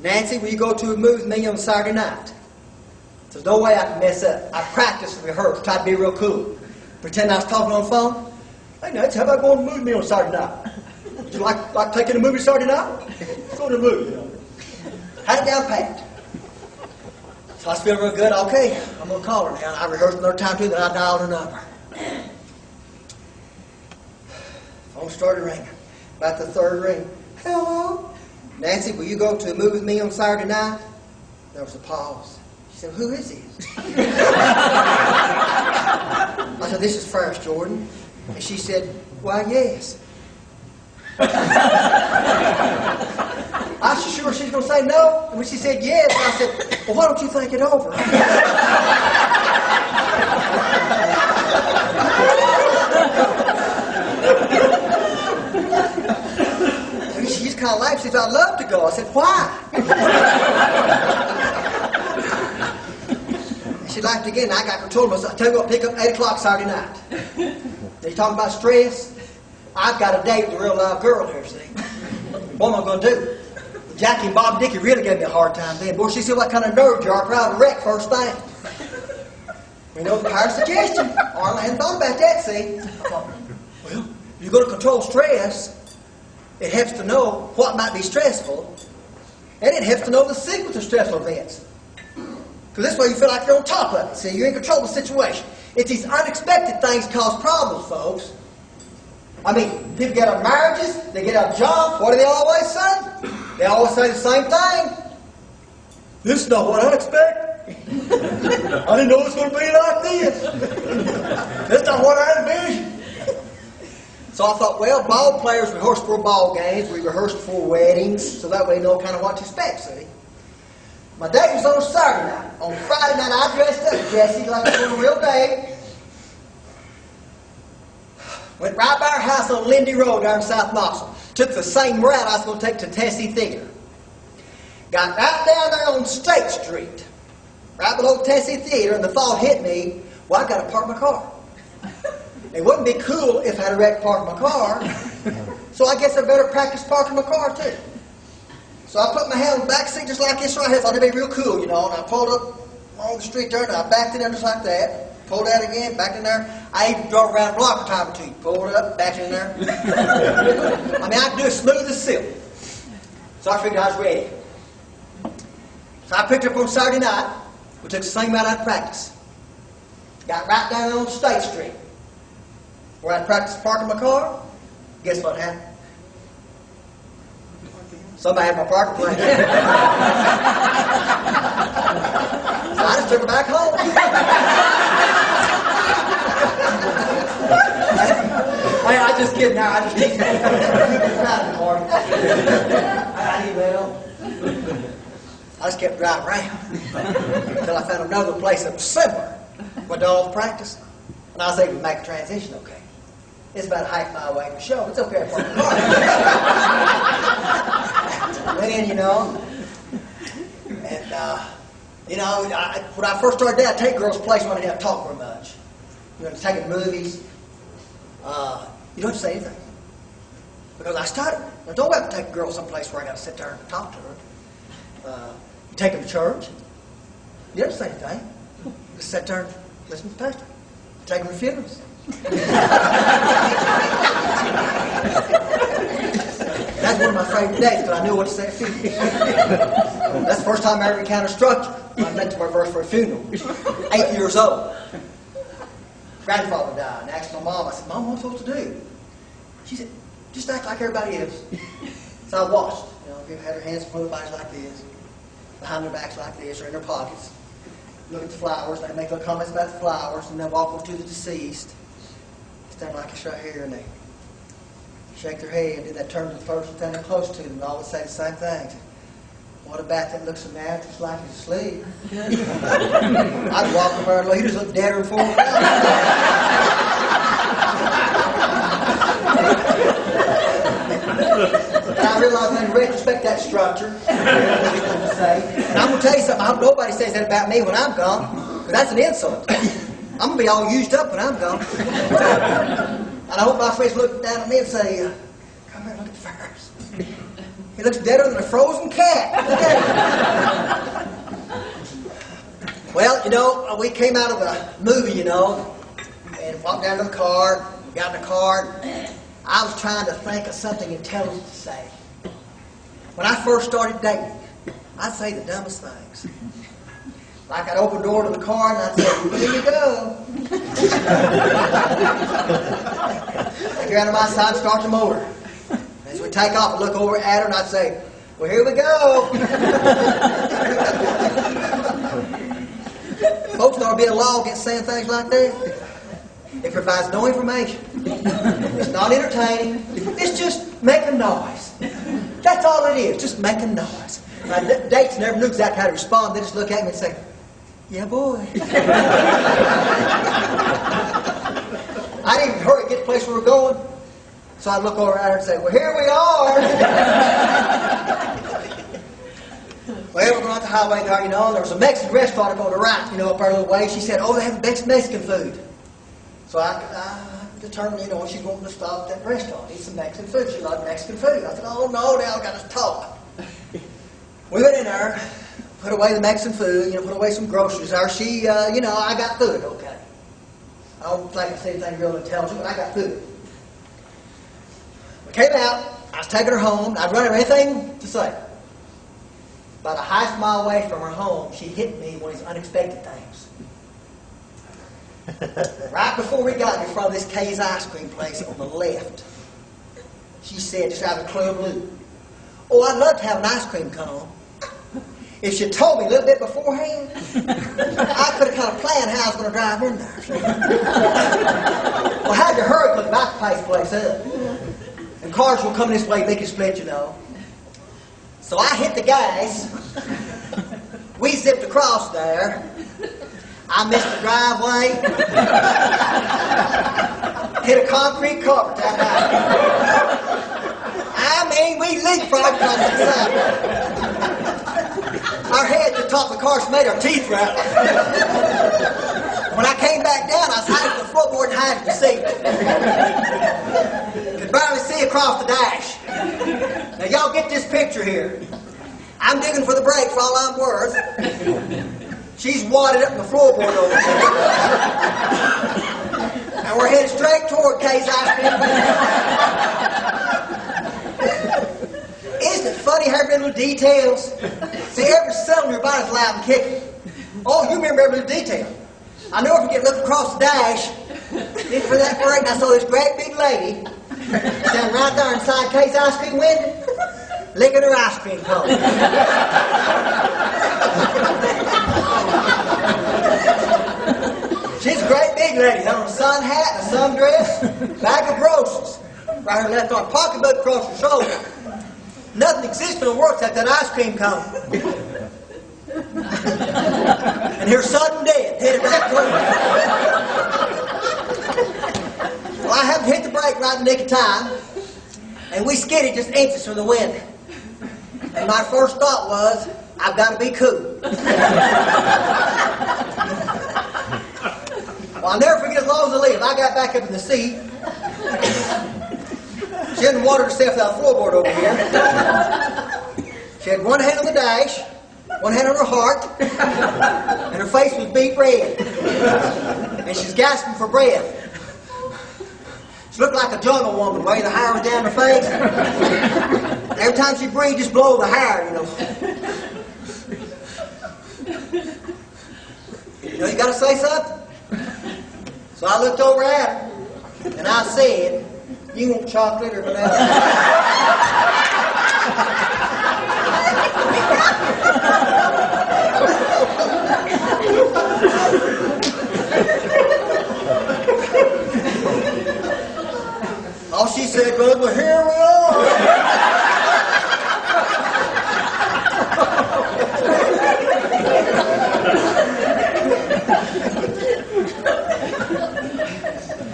Nancy, will you go to a movie with me on Saturday night? There's no way I can mess up. I practiced and rehearsed, tried to be real cool. Pretend I was talking on the phone. Hey, Nancy, how about going to a movie with me on Saturday night? Would you like taking a movie Saturday night? Let's go to a movie. Had it down pat. So I was feeling real good. Okay, I'm going to call her now. I rehearsed another time too, then I dialed her number. Phone started ringing. About the third ring. Hello? Nancy, will you go to a movie with me on Saturday night? There was a pause. She said, who is he? I said, this is Farris Jordon. And she said, why, yes. I was sure she was going to say no. And when she said yes, I said, well, why don't you think it over? She just kind of laughed. She said, I'd love to go. I said, why? And she laughed again. I got control of myself. I tell you what, pick up 8 o'clock Saturday night. They talking about stress. I've got a date with a real live girl here, see. What am I going to do? Jackie and Bob Dickey really gave me a hard time then. Boy, she said what kind of nerd you are, proud of wreck first thing. You know, higher suggestion. I hadn't thought about that, see. I thought, well, if you're going to control stress, it helps to know what might be stressful, and it helps to know the sequence of stressful events. Because this way you feel like you're on top of it. See, you're in control of the situation. It's these unexpected things cause problems, folks. I mean, people get out of marriages, they get out of jobs. What do they always say? They always say the same thing. This is not what I expected. I didn't know it was going to be like this. That's not what I envisioned. So I thought, well, ball players rehearse for ball games. We rehearsed for weddings, so that way they know kind of what to expect, see. My date was on Saturday night. On Friday night, I dressed up, Jesse, like it was a real date. Went right by our house on Lindy Road down in South Knoxville. Took the same route I was going to take to Tessie Theater. Got right down there on State Street, right below Tessie Theater, and the thought hit me, well, I've got to park my car. It wouldn't be cool if I had a wreck park my car, so I guess I better practice parking my car too. So I put my hand in the back seat just like this right here. I thought it'd be real cool, you know, and I pulled up along the street there, and I backed in there just like that. Pulled out again, back in there. I even drove around the block a time or two. Pulled it up, back in there. I mean, I could do it smooth as silk. So I figured I was ready. So I picked her up on Saturday night. We took the same route I'd practice. Got right down on State Street, where I'd practice parking my car. Guess what happened? Somebody had my parking plate. So I just took her back home. I just kidding now. I just kidding. I just kept driving around until I found another place that was similar. Went to all the practice, and I was able to make a transition okay. It's about a half mile away from the show. It's okay for the car. Went in, you know, and you know, when I first started there, I'd take girls' place when I didn't have to talk very much. You know, taking movies. You don't have to say anything. Because I started. I don't have to take a girl someplace where I got to sit there and talk to her. You take them to church. You don't have to say anything. Just sit there and listen to the pastor. Take them to funerals. That's one of my favorite days because I knew what to say at funerals. That's the first time I ever encountered structure. I went to my verse for a funeral. 8 years old. Grandfather died, and I asked my mom, I said, Mom, what am I supposed to do? She said, just act like everybody else. So I watched. You know, had her hands in front of their bodies like this, behind their backs like this, or in their pockets. Look at the flowers, they make little comments about the flowers, and then walk over to the deceased. Stand like this right here, and they shake their head, and then turn to the person standing close to them, and all would say the same thing. What about that looks so natural, just like he's asleep? I'd walk over and he just looked deader than 4 o'clock. I realized in retrospect that structure. And I'm going to tell you something, I hope nobody says that about me when I'm gone, because that's an insult. I'm going to be all used up when I'm gone. And I hope my friends look down at me and say, come here and look at Farris. He looks deader than a frozen cat. we came out of a movie, and walked down to the car, got in the car. I was trying to think of something intelligent to say. When I first started dating, I'd say the dumbest things. Like I'd open the door to the car and I'd say, here you go. I'd get out of my side and start the motor. As we take off, I'd look over at her and I'd say, well, here we go. Folks ought to be a law against saying things like that. It provides no information. It's not entertaining. It's just making noise. That's all it is, just making noise. My dates never knew exactly how to respond. They just look at me and say, yeah, boy. I didn't even hurry to get to the place we were going. So I'd look over at her and say, well, here we are. Well, we're going out the highway there, and there was a Mexican restaurant up on the right, up our little way. She said, oh, they have Mexican food. So I determined, she's wanting to stop at that restaurant, eat some Mexican food. She loved Mexican food. I said, oh, no, now I've got to talk. We went in there, put away the Mexican food, put away some groceries there. She, I got food, okay. I don't think I said anything real intelligent, but I got food. We came out, I was taking her home, I'd run her anything to say. About a half mile away from her home, she hit me one of these unexpected things. Right before we got in front of this Kay's ice cream place on the left, she said, just out of the clear blue, oh, I'd love to have an ice cream cone. If she'd told me a little bit beforehand, I could have kind of planned how I was going to drive in there. Well, how'd you hurry because about to pace place up? And cars will come this way, they can split, So I hit the gas. We zipped across there. I missed the driveway. Hit a concrete culvert that night. We leapfrogged on the side. Our heads at the top of the car made our teeth rattle. When I came back down, I was hiding the floorboard and hiding the seat. Could barely see across the dash. Now y'all get this picture here. I'm digging for the brake for all I'm worth. She's wadded up in the floorboard over there. And we're headed straight toward Kay's ice cream. Isn't it funny how every little details? See, every cell in your body's loud and kicking. Oh, you remember every little detail. I never forget looking across the dash, looking for that brake, and I saw this great big lady standing right there inside Kay's ice cream window, licking her ice cream cone. She's a great big lady, had on a sun hat and a sundress, bag of groceries, right her left arm, pocketbook across her shoulder. Nothing exists in the world except that ice cream cone. And her sudden death hit it right clean. Well, I happened to hit the brake right in the nick of time, and we skidded just inches from the window. And my first thought was, I've got to be cool. Well, I'll never forget as long as I live. I got back up in the seat. She hadn't watered herself out the floorboard over here. She had one hand on the dash, one hand on her heart, and her face was beet red. And she's gasping for breath. She looked like a jungle woman, the way the hair was down her face. Every time she breathed, just blow the hair, You got to say something. So I looked over at her, and I said, you want chocolate or vanilla? All she said was, well, here we are.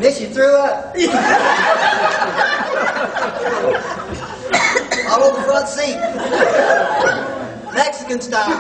Miss, you threw up. All over the front seat. Mexican style.